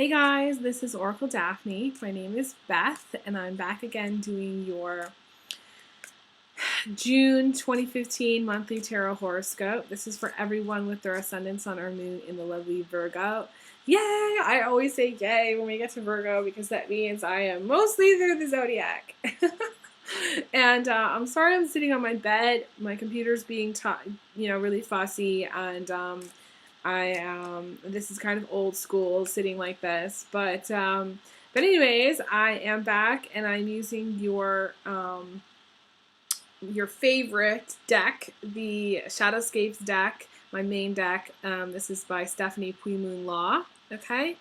Hey guys, this is Oracle Daphne. My name is Beth, and I'm back again doing your June 2015 monthly tarot horoscope. This is for everyone with their ascendant, sun, or moon in the lovely Virgo. Yay! I always say yay when we get to Virgo because that means I am mostly through the zodiac. And I'm sorry I'm sitting on my bed. My computer's being really fussy, and this is kind of old school sitting like this, but anyways, I am back and I'm using your favorite deck, the Shadowscapes deck, my main deck. This is by Stephanie Puy Law, okay?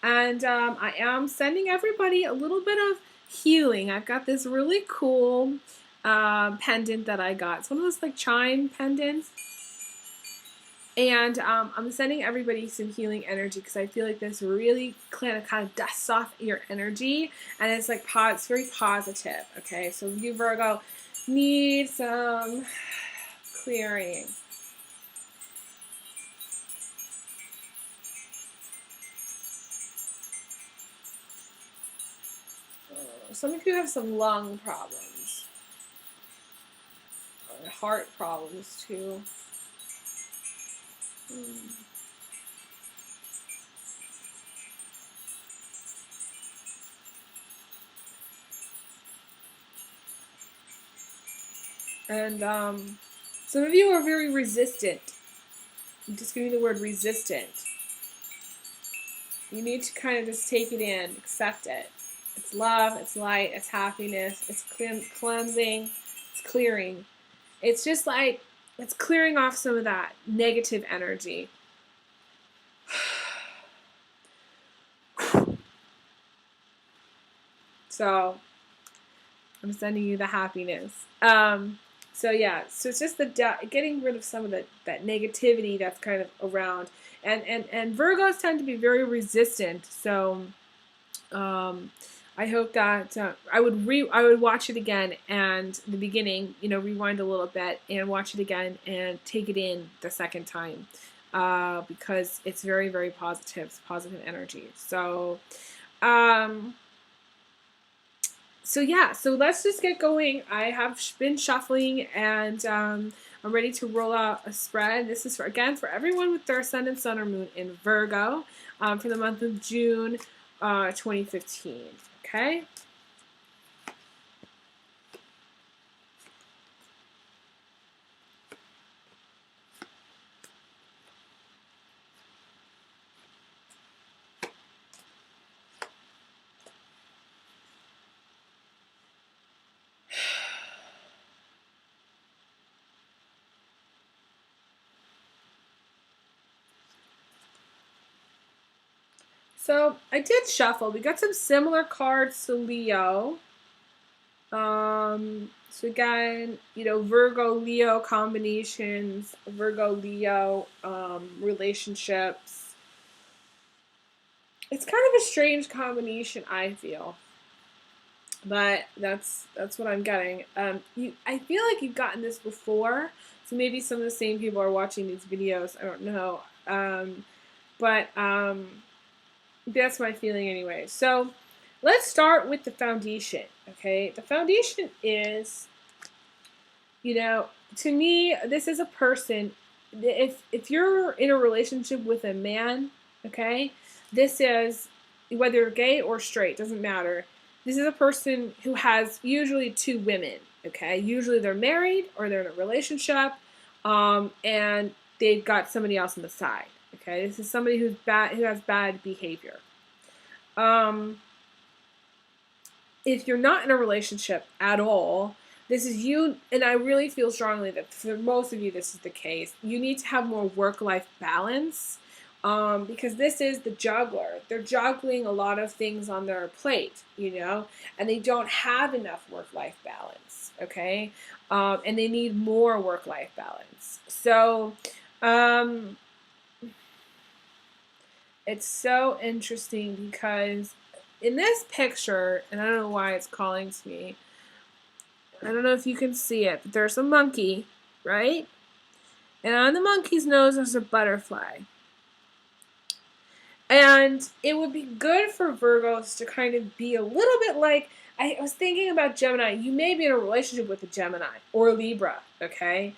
And I am sending everybody a little bit of healing. I've got this really cool pendant that I got. It's one of those like chime pendants. And I'm sending everybody some healing energy because I feel like this really kind of dusts off your energy, and it's like it's very positive. Okay, so you Virgo need some clearing. Some of you have some lung problems, heart problems too. And some of you are very resistant. I'm just giving the word resistant. You need to kind of just take it in, accept it. It's love, it's light, it's happiness, it's cleansing, it's clearing. It's just like, it's clearing off some of that negative energy. So, I'm sending you the happiness. So it's just getting rid of some of that negativity that's kind of around. And Virgos tend to be very resistant. So, I hope that I would watch it again and the beginning, rewind a little bit and watch it again and take it in the second time, because it's very, very positive. It's positive energy. So, so let's just get going. I have been shuffling, and I'm ready to roll out a spread. This is for everyone with their ascendant, sun, or moon in Virgo, for the month of June 2015. Okay. So I did shuffle. We got some similar cards to Leo. So again, Virgo Leo combinations, Virgo Leo relationships. It's kind of a strange combination, I feel, but that's what I'm getting. I feel like you've gotten this before, so maybe some of the same people are watching these videos. I don't know, but that's my feeling anyway. So let's start with the foundation. Okay, the foundation is, to me, this is a person. If you're in a relationship with a man, okay, this is, whether you're gay or straight, doesn't matter. This is a person who has usually two women. Okay, usually they're married or they're in a relationship, and they've got somebody else on the side. Okay, this is somebody who has bad behavior. If you're not in a relationship at all, this is you, and I really feel strongly that for most of you this is the case. You need to have more work-life balance, because this is the juggler. They're juggling a lot of things on their plate, and they don't have enough work-life balance, okay? And they need more work-life balance. So, it's so interesting because in this picture, and I don't know why it's calling to me, I don't know if you can see it, but there's a monkey, right? And on the monkey's nose there's a butterfly. And it would be good for Virgos to kind of be a little bit like, I was thinking about Gemini. You may be in a relationship with a Gemini or a Libra, okay?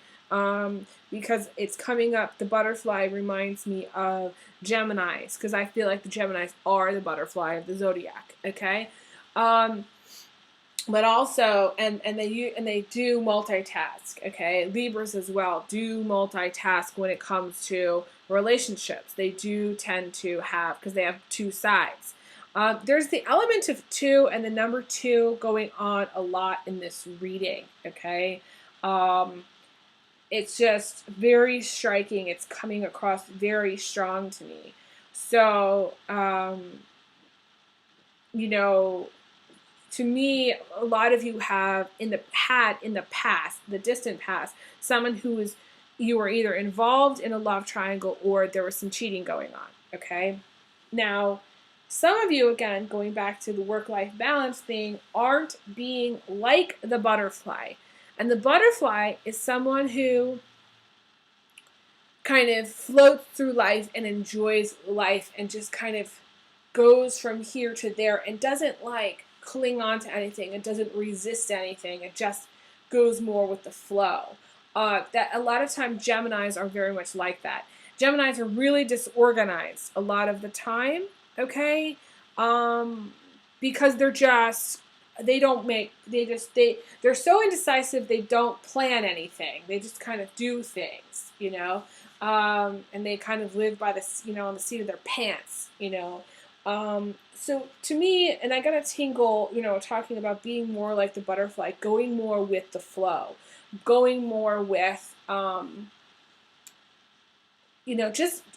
Because it's coming up. The butterfly reminds me of Geminis, because I feel like the Geminis are the butterfly of the zodiac, okay? But also, and they do multitask, okay? Libras as well do multitask when it comes to relationships. They do tend to have, because they have two sides. There's the element of two and the number two going on a lot in this reading, okay? It's just very striking. It's coming across very strong to me. So, you know, to me, a lot of you have in the past, the distant past, someone who was, you were either involved in a love triangle or there was some cheating going on, okay? Now, some of you, again, going back to the work-life balance thing, aren't being like the butterfly. And the butterfly is someone who kind of floats through life and enjoys life and just kind of goes from here to there and doesn't like cling on to anything. It doesn't resist anything. It just goes more with the flow. That a lot of times Geminis are very much like that. Geminis are really disorganized a lot of the time, okay? Because they're so indecisive, they don't plan anything. They just kind of do things, you know? And they kind of live by the, on the seat of their pants, you know? So to me, and I got a tingle, talking about being more like the butterfly, going more with the flow, going more with,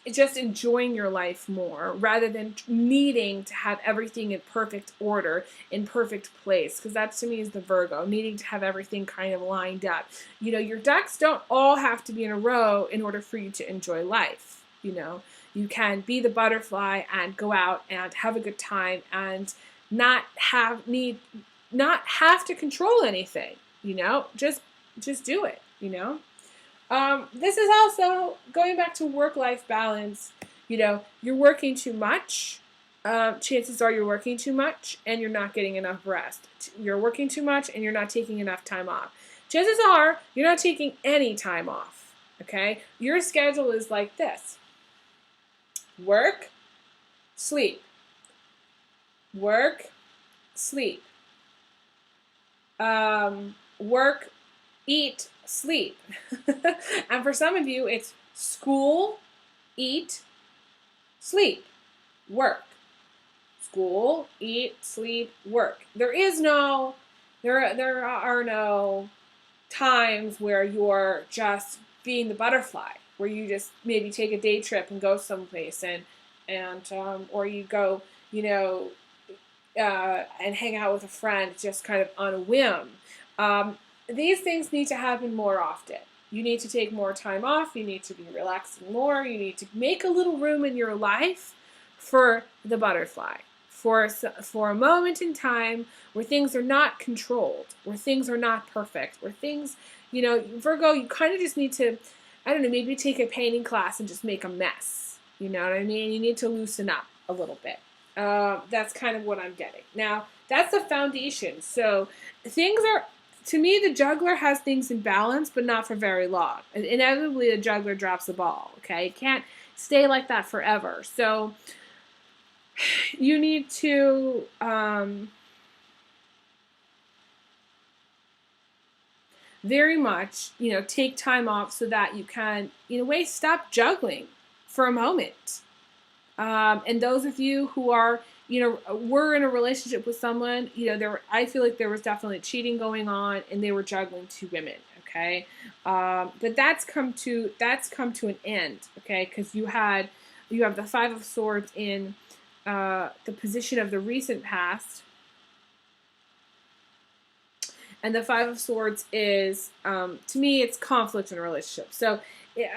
just enjoying your life more rather than needing to have everything in perfect order, in perfect place. Because that to me is the Virgo, needing to have everything kind of lined up. Your ducks don't all have to be in a row in order for you to enjoy life, You can be the butterfly and go out and have a good time and not have to control anything, just do it, This is also going back to work-life balance. You're working too much. Chances are you're working too much and you're not getting enough rest. You're working too much and you're not taking enough time off. Chances are you're not taking any time off, okay? Your schedule is like this. Work, sleep. Work, sleep. Work, eat, sleep. And for some of you, it's school, eat, sleep, work. School, eat, sleep, work. There are no times where you're just being the butterfly, where you just maybe take a day trip and go someplace or you go, and hang out with a friend just kind of on a whim. These things need to happen more often. You need to take more time off. You need to be relaxing more. You need to make a little room in your life for the butterfly, for a moment in time where things are not controlled, where things are not perfect, where things, Virgo, you kind of just need to, I don't know, maybe take a painting class and just make a mess. You know what I mean? You need to loosen up a little bit. That's kind of what I'm getting. Now, that's the foundation. So things are, to me, the juggler has things in balance, but not for very long. And inevitably, the juggler drops the ball, okay? It can't stay like that forever. So you need to very much, take time off so that you can, in a way, stop juggling for a moment. And those of you who are, were in a relationship with someone, I feel like there was definitely cheating going on and they were juggling two women, okay? But that's come to an end, okay? Because you have the Five of Swords in the position of the recent past. And the Five of Swords is, to me, it's conflict in a relationship. So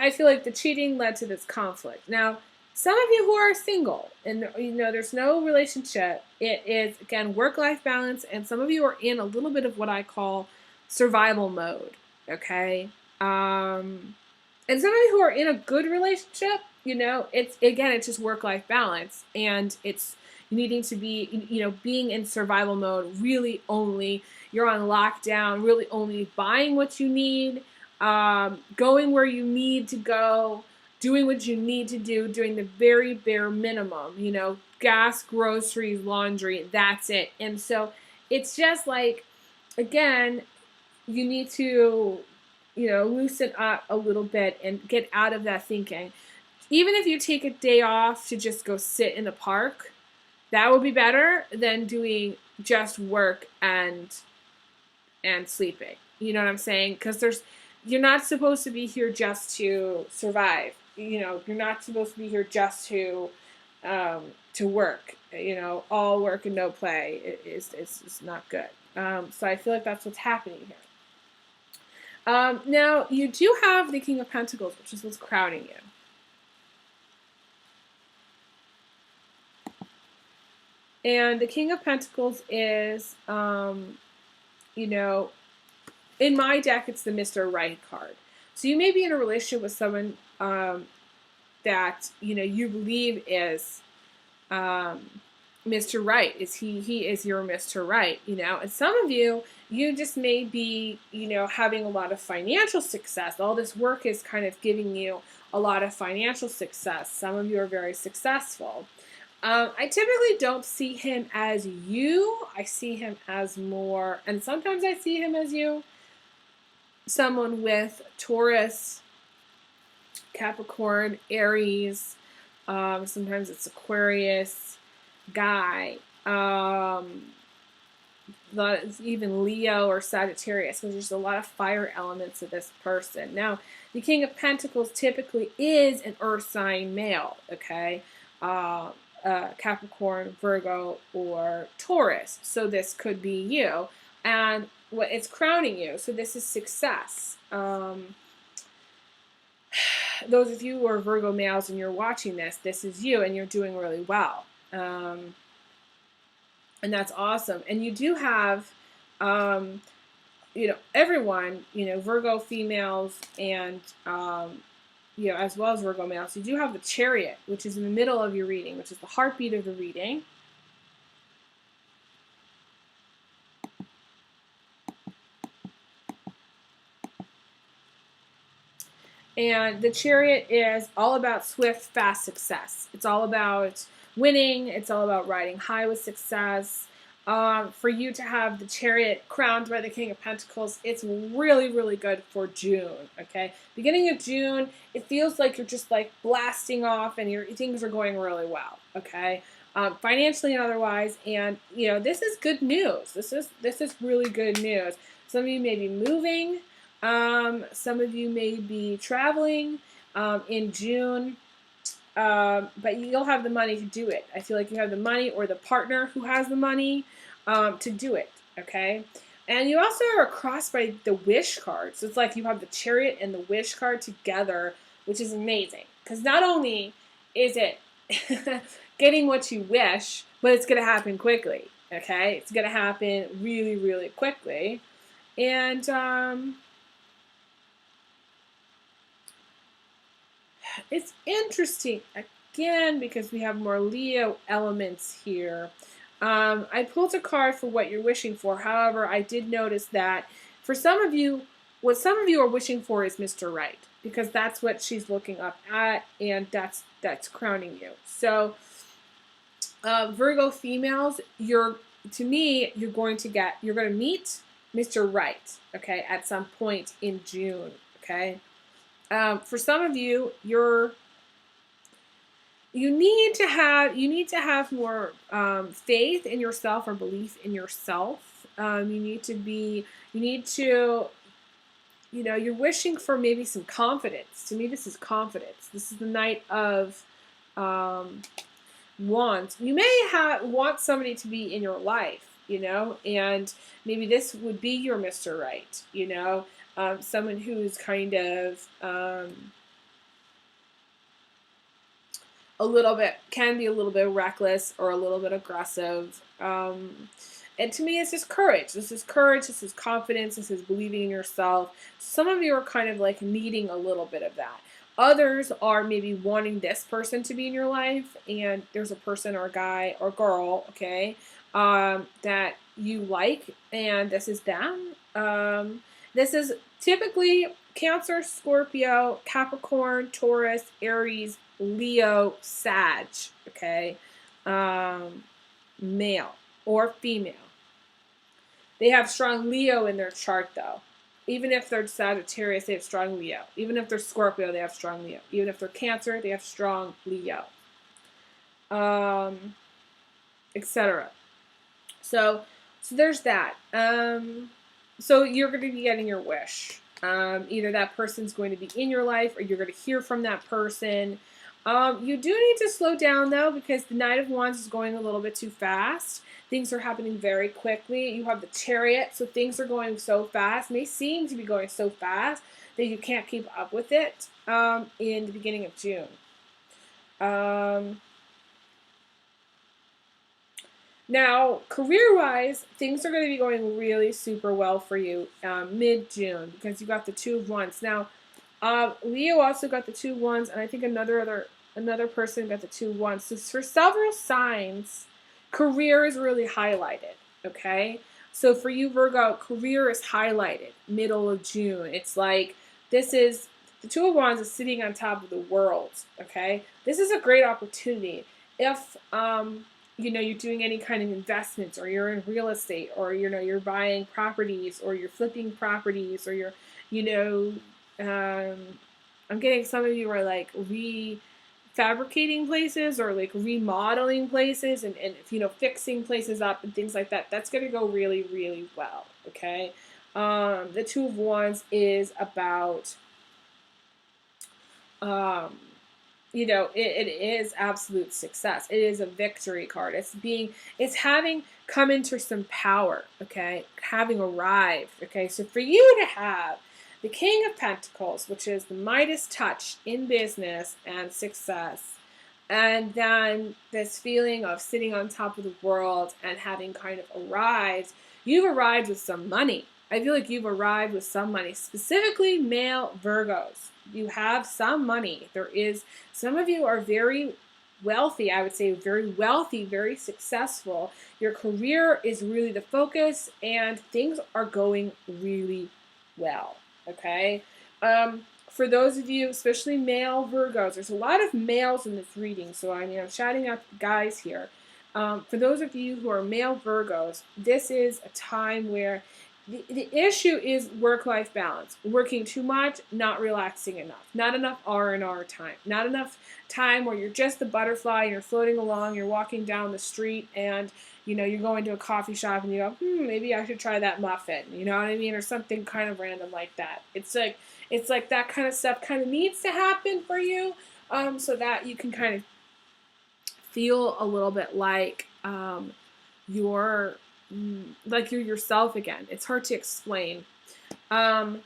I feel like the cheating led to this conflict. Now, some of you who are single and, there's no relationship, it is, again, work-life balance. And some of you are in a little bit of what I call survival mode, okay? And some of you who are in a good relationship, it's, again, it's just work-life balance, and it's needing to be, being in survival mode, really only, you're on lockdown, really only buying what you need, going where you need to go, doing what you need to do, doing the very bare minimum, gas, groceries, laundry, that's it. And so it's just like, again, you need to, loosen up a little bit and get out of that thinking. Even if you take a day off to just go sit in the park, that would be better than doing just work and sleeping. You know what I'm saying? Because you're not supposed to be here just to survive. You're not supposed to be here just to work. All work and no play is not good. So I feel like that's what's happening here. Now, you do have the King of Pentacles, which is what's crowning you. And the King of Pentacles is, in my deck, it's the Mr. Right card. So you may be in a relationship with someone that, you believe is Mr. Right. He is your Mr. Right, And some of you just may be, having a lot of financial success. All this work is kind of giving you a lot of financial success. Some of you are very successful. I typically don't see him as you. I see him as more, and sometimes I see him as you, someone with Taurus, Capricorn, Aries, sometimes it's Aquarius guy, even Leo or Sagittarius, because there's a lot of fire elements to this person. Now, the King of Pentacles typically is an earth sign male, okay? Capricorn, Virgo, or Taurus. So this could be you. And it's crowning you. So this is success. Those of you who are Virgo males and you're watching this is you, and you're doing really well. And that's awesome. And you do have, everyone, Virgo females and, as well as Virgo males, you do have the Chariot, which is in the middle of your reading, which is the heartbeat of the reading. And the Chariot is all about swift, fast success. It's all about winning. It's all about riding high with success. For you to have the Chariot crowned by the King of Pentacles, it's really, really good for June, okay? Beginning of June, it feels like you're just like blasting off and things are going really well, okay? Financially and otherwise, and this is good news. This is really good news. Some of you may be moving. Some of you may be traveling in June. But you'll have the money to do it. I feel like you have the money, or the partner who has the money to do it, okay? And you also are crossed by the Wish card. So it's like you have the Chariot and the Wish card together, which is amazing. Because not only is it getting what you wish, but it's going to happen quickly, okay? It's going to happen really, really quickly. And it's interesting, again, because we have more Leo elements here. I pulled a card for what you're wishing for. However, I did notice that for some of you, what some of you are wishing for is Mr. Right, because that's what she's looking up at, and that's crowning you. So, Virgo females, you're going to meet Mr. Right, okay, at some point in June, okay? For some of you, you need to have more faith in yourself, or belief in yourself. You're wishing for maybe some confidence. To me, this is confidence. This is the Knight of Wands. You may want somebody to be in your life, and maybe this would be your Mr. Right, someone who's kind of can be a little bit reckless or a little bit aggressive. And to me, it's just courage. This is courage. This is confidence. This is believing in yourself. Some of you are kind of like needing a little bit of that. Others are maybe wanting this person to be in your life, and there's a person or a guy or girl, okay, that you like, and this is them. This is typically Cancer, Scorpio, Capricorn, Taurus, Aries, Leo, Sag, okay, male or female. They have strong Leo in their chart, though. Even if they're Sagittarius, they have strong Leo. Even if they're Scorpio, they have strong Leo. Even if they're Cancer, they have strong Leo. Etc. So there's that. So you're going to be getting your wish. Either that person's going to be in your life, or you're going to hear from that person. You do need to slow down, though, because the Knight of Wands is going a little bit too fast. Things are happening very quickly. You have the Chariot, so things are going so fast. May seem to be going so fast that you can't keep up with it in the beginning of June. Now, career-wise, things are going to be going really super well for you mid-June, because you got the Two of Wands. Now, Leo also got the Two of Wands, and I think another person got the Two of Wands. So for several signs, career is really highlighted, okay? So for you, Virgo, career is highlighted middle of June. It's like this is, the Two of Wands is sitting on top of the world, okay? This is a great opportunity. If, you're doing any kind of investments, or you're in real estate, or, you're buying properties, or you're flipping properties, or you're, I'm getting some of you are like refabricating places, or like remodeling places, and fixing places up and things like that. That's going to go really, really well, okay? The Two of Wands is about, it is absolute success. It is a victory card. It's having come into some power, okay? Having arrived, okay? So for you to have the King of Pentacles, which is the Midas touch in business and success, and then this feeling of sitting on top of the world and having kind of arrived, you've arrived with some money. I feel like you've arrived with some money, specifically male Virgos. You have some money. Some of you are very wealthy, I would say very wealthy, very successful. Your career is really the focus, and things are going really well, okay? For those of you, especially male Virgos, there's a lot of males in this reading, so I'm shouting out the guys here. For those of you who are male Virgos, this is a time where the issue is work-life balance. Working too much, not relaxing enough. Not enough R&R time. Not enough time where you're just the butterfly and you're floating along, you're walking down the street, and you're going to a coffee shop and you go, maybe I should try that muffin. You know what I mean? Or something kind of random like that. It's like that kind of stuff kind of needs to happen for you, so that you can kind of feel a little bit like you're yourself again. It's hard to explain. So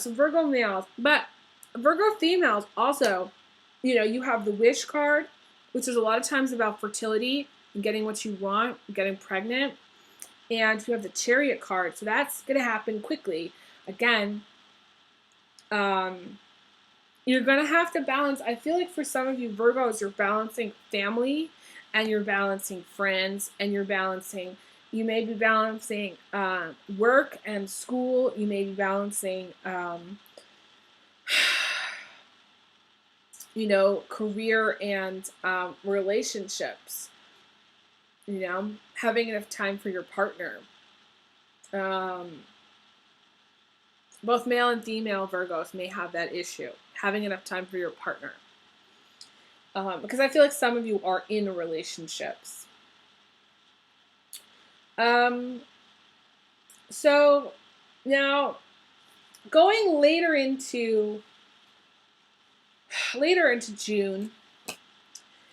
Virgo males, but Virgo females also, you have the Wish card, which is a lot of times about fertility and getting what you want, getting pregnant, and you have the Chariot card, so that's going to happen quickly. Again, you're going to have to balance. I feel like for some of you Virgos, you're balancing family, and you're balancing friends, and you may be balancing work and school. You may be balancing, career and relationships. Having enough time for your partner. Both male and female Virgos may have that issue, having enough time for your partner. Because I feel like some of you are in relationships. So now going later into June,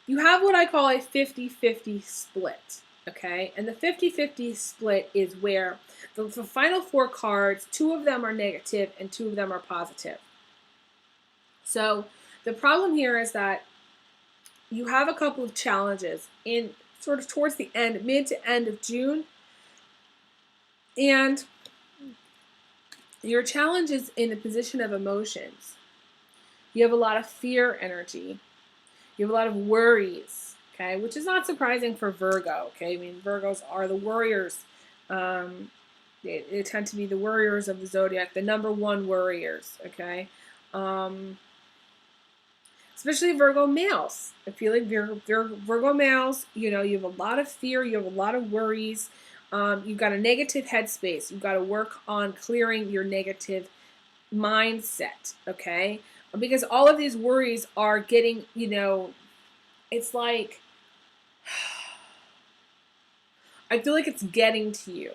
you have what I call a 50-50 split, okay? And the 50-50 split is where the final four cards, 2 of them are negative and 2 of them are positive. So the problem here is that you have a couple of challenges in sort of towards the mid to end of June. And Your challenge is in the position of emotions. You have a lot of fear energy. You have a lot of worries, okay, which is not surprising for Virgo, okay? I mean, Virgos are the warriors. They tend to be the warriors of the zodiac, the number one warriors, okay? Especially Virgo males. I feel like Virgo males, you know, you have a lot of fear, you have a lot of worries. You've got a negative headspace. You've got to work on clearing your negative mindset, okay? Because all of these worries are getting, you know, it's like, I feel like it's getting to you.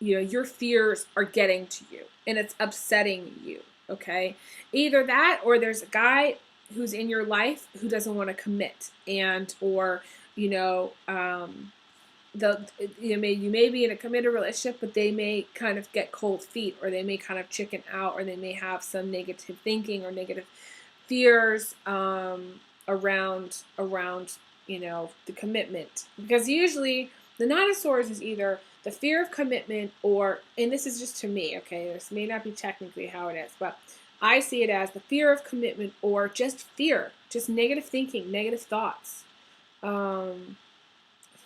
You know, your fears are getting to you and it's upsetting you, okay? Either that or there's a guy who's in your life who doesn't want to commit and, or, you know, you may be in a committed relationship, but they may kind of get cold feet, or they may kind of chicken out, or they may have some negative thinking or negative fears around you know, the commitment. Because usually the Nine of Swords is either the fear of commitment, or, and this is just to me, okay, this may not be technically how it is, but I see it as the fear of commitment, or just fear, just negative thinking, negative thoughts,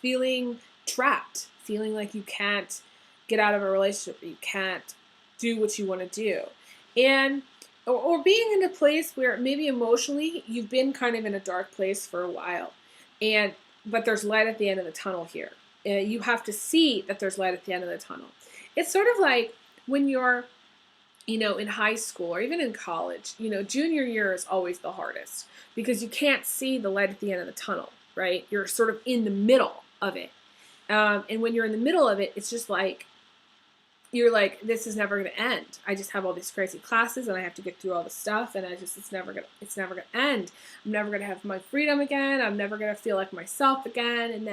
feeling trapped, feeling like you can't get out of a relationship, you can't do what you want to do, and or being in a place where maybe emotionally you've been kind of in a dark place for a while, and but there's light at the end of the tunnel here. You have to see that there's light at the end of the tunnel. It's sort of like when you're, you know, in high school or even in college, you know, junior year is always the hardest because you can't see the light at the end of the tunnel, right? You're sort of in the middle of it. And when you're in the middle of it, it's just like, you're like, this is never going to end. I just have all these crazy classes and I have to get through all the stuff, and it's never going to end. I'm never going to have my freedom again. I'm never going to feel like myself again. And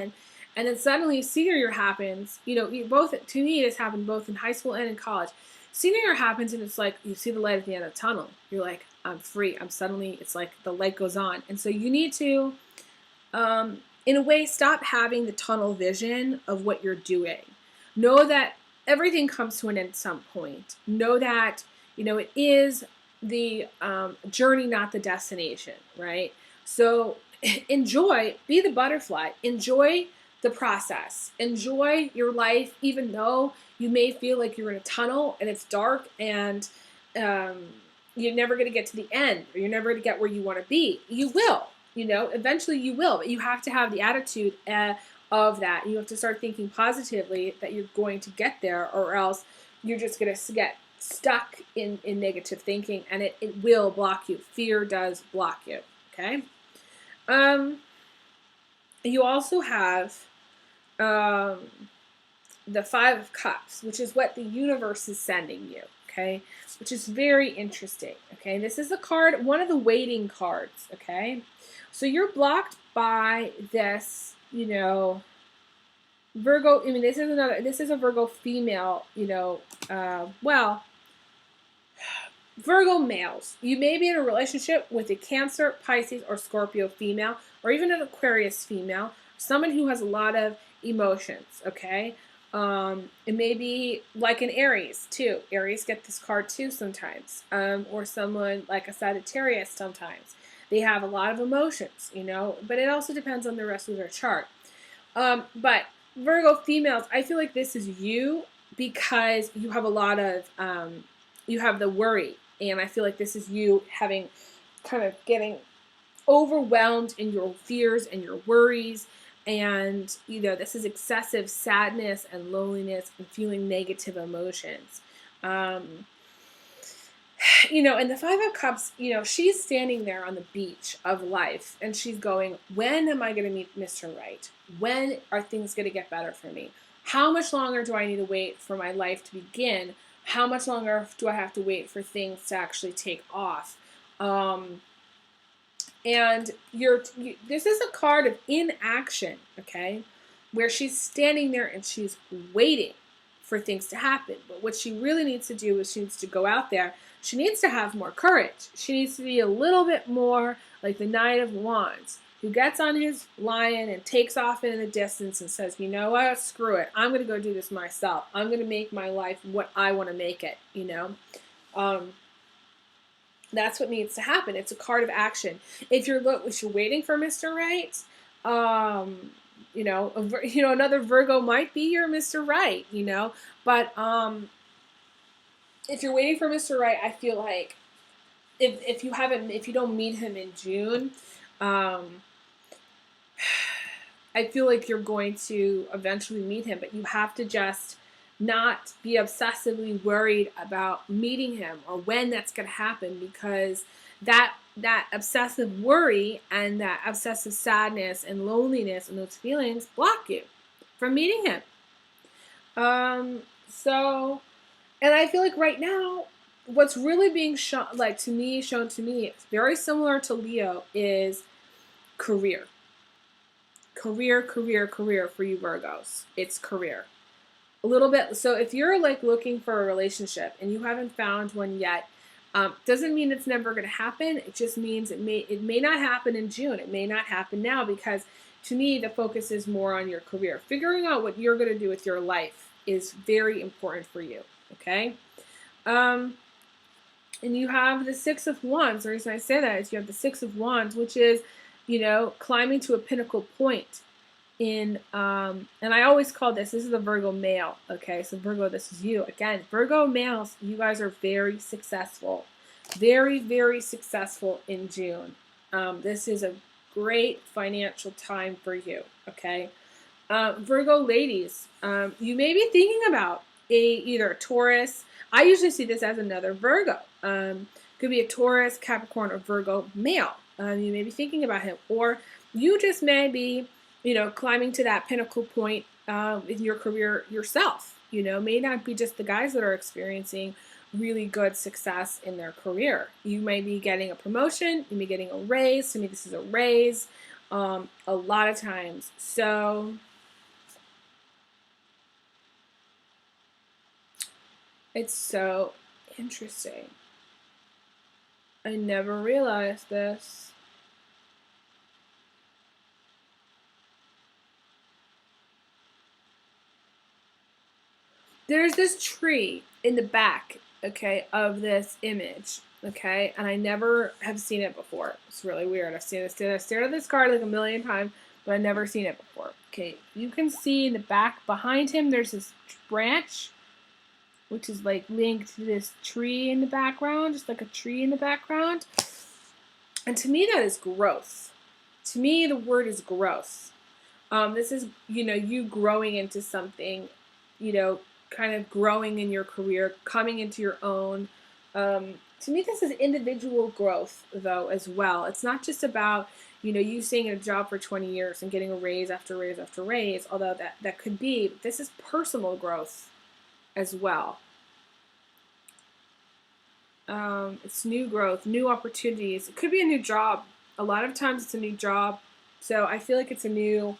then suddenly senior year happens. You know, both, to me, this happened both in high school and in college. Senior year happens and it's like, you see the light at the end of the tunnel. You're like, I'm free. It's like the light goes on. And so you need to, in a way, stop having the tunnel vision of what you're doing. Know that everything comes to an end at some point. Know that, you know, it is the journey, not the destination, right? So enjoy, be the butterfly, enjoy the process, enjoy your life, even though you may feel like you're in a tunnel and it's dark and you're never going to get to the end, or you're never going to get where you want to be. You will, you know, eventually you will, but you have to have the attitude of that. You have to start thinking positively that you're going to get there, or else you're just going to get stuck in negative thinking, and it will block you. Fear does block you, okay? You also have the Five of Cups, which is what the universe is sending you, okay? Which is very interesting, okay? This is a card, one of the waiting cards, okay? So you're blocked by this, you know, Virgo. I mean, this is a Virgo female, you know, Virgo males. You may be in a relationship with a Cancer, Pisces, or Scorpio female, or even an Aquarius female, someone who has a lot of emotions, okay? It may be like an Aries, too. Aries get this card, too, sometimes. Or someone like a Sagittarius sometimes. They have a lot of emotions, you know, but it also depends on the rest of their chart. But Virgo females, I feel like this is you because you have a lot of, you have the worry. And I feel like this is you having, kind of getting overwhelmed in your fears and your worries. And, you know, this is excessive sadness and loneliness and feeling negative emotions. You know, and the Five of Cups, you know, she's standing there on the beach of life and she's going, when am I going to meet Mr. Right? When are things going to get better for me? How much longer do I need to wait for my life to begin? How much longer do I have to wait for things to actually take off? And this is a card of inaction, okay? Where she's standing there and she's waiting for things to happen. But what she really needs to do is she needs to go out there. She needs to have more courage. She needs to be a little bit more like the Nine of Wands. who gets on his lion and takes off in the distance and says, you know what, screw it. I'm going to go do this myself. I'm going to make my life what I want to make it, you know. That's what needs to happen. It's a card of action. If you're waiting for Mr. Right, another Virgo might be your Mr. Right, you know. But if you're waiting for Mr. Right, I feel like if you don't meet him in June, I feel like you're going to eventually meet him, but you have to just not be obsessively worried about meeting him or when that's going to happen, because that obsessive worry and that obsessive sadness and loneliness and those feelings block you from meeting him. And I feel like right now, what's really being shown to me, very similar to Leo, is career. Career for you Virgos. It's career. A little bit. So if you're like looking for a relationship and you haven't found one yet, doesn't mean it's never going to happen. It just means it may not happen in June. It may not happen now, because to me the focus is more on your career. Figuring out what you're going to do with your life is very important for you. Okay. And you have the Six of Wands. The reason I say that is you have the Six of Wands, which is, you know, climbing to a pinnacle point in, and I always call this is the Virgo male. Okay, so Virgo, this is you. Again, Virgo males, you guys are very successful. Very, very successful in June. This is a great financial time for you. Okay. Virgo ladies, you may be thinking about either a Taurus. I usually see this as another Virgo. Could be a Taurus, Capricorn, or Virgo male. You may be thinking about him, or you just may be, you know, climbing to that pinnacle point in your career yourself. You know, may not be just the guys that are experiencing really good success in their career. You may be getting a promotion. You may be getting a raise. To me, this is a raise a lot of times. So it's so interesting. I never realized this. There's this tree in the back, okay, of this image, okay, and I never have seen it before. It's really weird. I've stared at this card like a million times, but I've never seen it before. Okay, you can see in the back behind him, there's this branch, which is like linked to this tree in the background, just like a tree in the background. And to me, that is growth. To me, the word is growth. This is, you know, you growing into something, you know, kind of growing in your career, coming into your own. To me, this is individual growth, though, as well. It's not just about, you know, you staying in a job for 20 years and getting a raise after raise after raise, although that could be. But this is personal growth as well. It's new growth, new opportunities. It could be a new job. A lot of times it's a new job. So I feel like it's a new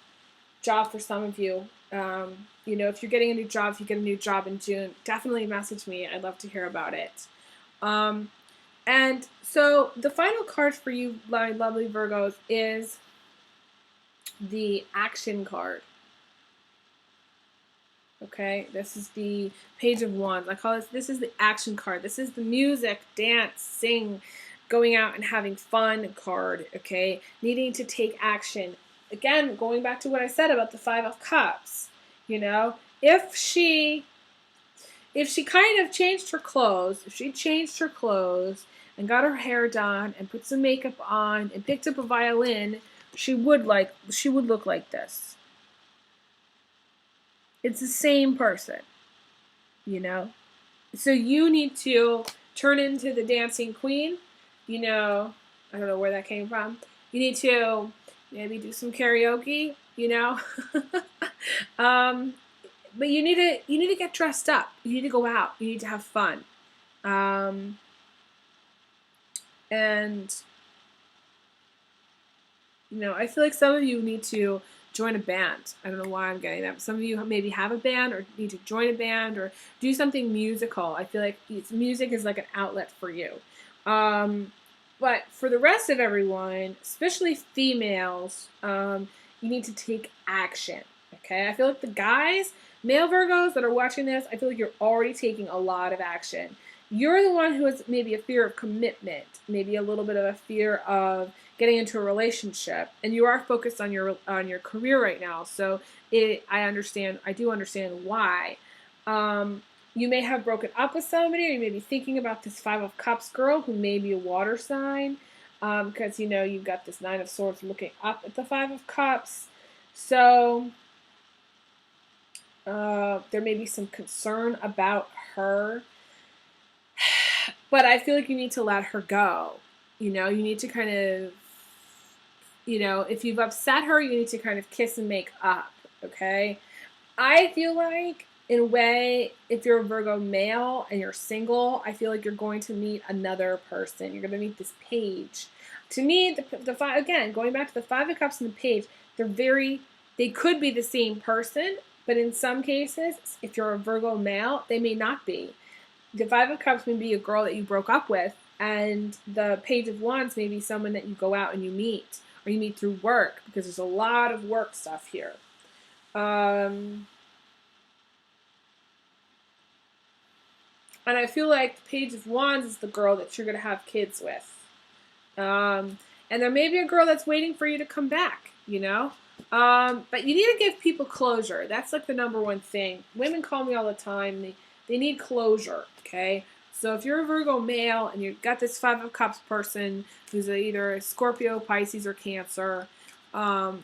job for some of you. You know, if you're getting a new job, if you get a new job in June, definitely message me. I'd love to hear about it. And so the final card for you, my lovely Virgos, is the action card. Okay, this is the Page of Wands. I call this is the action card. This is the music, dance, sing, going out and having fun card, okay? Needing to take action. Again, going back to what I said about the Five of Cups, you know, if she kind of changed her clothes, and got her hair done and put some makeup on and picked up a violin, she would look like this. It's the same person, you know? So you need to turn into the dancing queen, you know? I don't know where that came from. You need to maybe do some karaoke, you know? But you need to get dressed up. You need to go out. You need to have fun. And, you know, I feel like some of you need to join a band. I don't know why I'm getting that. But some of you maybe have a band or need to join a band or do something musical. I feel like music is like an outlet for you. But for the rest of everyone, especially females, you need to take action. Okay, I feel like the guys, male Virgos that are watching this, I feel like you're already taking a lot of action. You're the one who has maybe a fear of commitment, maybe a little bit of a fear of getting into a relationship, and you are focused on your career right now. So I do understand why. You may have broken up with somebody, or you may be thinking about this Five of Cups girl who may be a water sign, because you've got this Nine of Swords looking up at the Five of Cups. So there may be some concern about her, but I feel like you need to let her go. You need to kind of, if you've upset her, you need to kind of kiss and make up, okay? I feel like, in a way, if you're a Virgo male and you're single, I feel like you're going to meet another person. You're going to meet this page. To me, the five, again, going back to the Five of Cups and the page, they could be the same person, but in some cases, if you're a Virgo male, they may not be. The Five of Cups may be a girl that you broke up with, and the Page of Wands may be someone that you go out and you meet, or you meet through work, because there's a lot of work stuff here. And I feel like the Page of Wands is the girl that you're going to have kids with. And there may be a girl that's waiting for you to come back, But you need to give people closure. That's like the number one thing. Women call me all the time. They need closure, okay? So if you're a Virgo male and you've got this Five of Cups person who's either a Scorpio, Pisces, or Cancer, call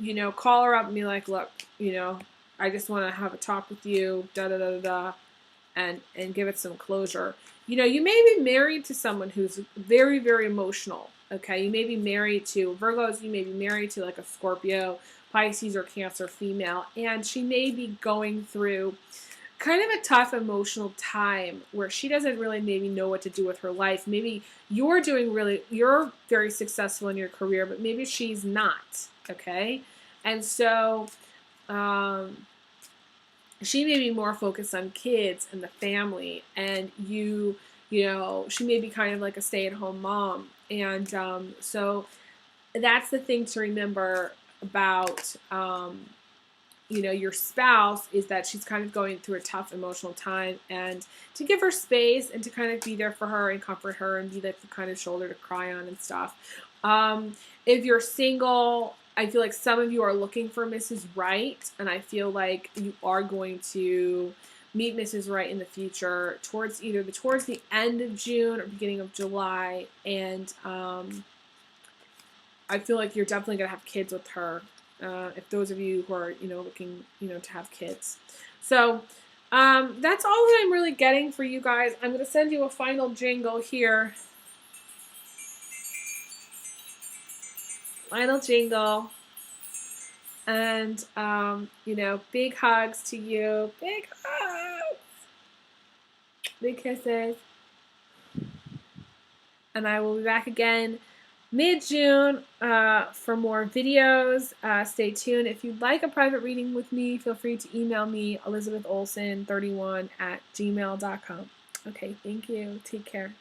her up and be like, look, I just want to have a talk with you, da-da-da-da-da, and give it some closure. You may be married to someone who's very, very emotional, okay? You may be married to Virgos, you may be married to like a Scorpio, Pisces, or Cancer female, and she may be going through kind of a tough emotional time where she doesn't really maybe know what to do with her life. Maybe you're very successful in your career, but maybe she's not, okay? And so she may be more focused on kids and the family, and she may be kind of like a stay-at-home mom. And so that's the thing to remember about your spouse, is that she's kind of going through a tough emotional time, and to give her space and to kind of be there for her and comfort her and be like the kind of shoulder to cry on and stuff. If you're single, I feel like some of you are looking for Mrs. Right, and I feel like you are going to meet Mrs. Right in the future towards the end of June or beginning of July, and I feel like you're definitely going to have kids with her. If those of you who are, looking, to have kids. So, that's all that I'm really getting for you guys. I'm going to send you a final jingle here. Final jingle. And, big hugs to you. Big hugs. Big kisses. And I will be back again mid-June for more videos. Stay tuned. If you'd like a private reading with me, feel free to email me, elizabetholson31@gmail.com. Okay, thank you. Take care.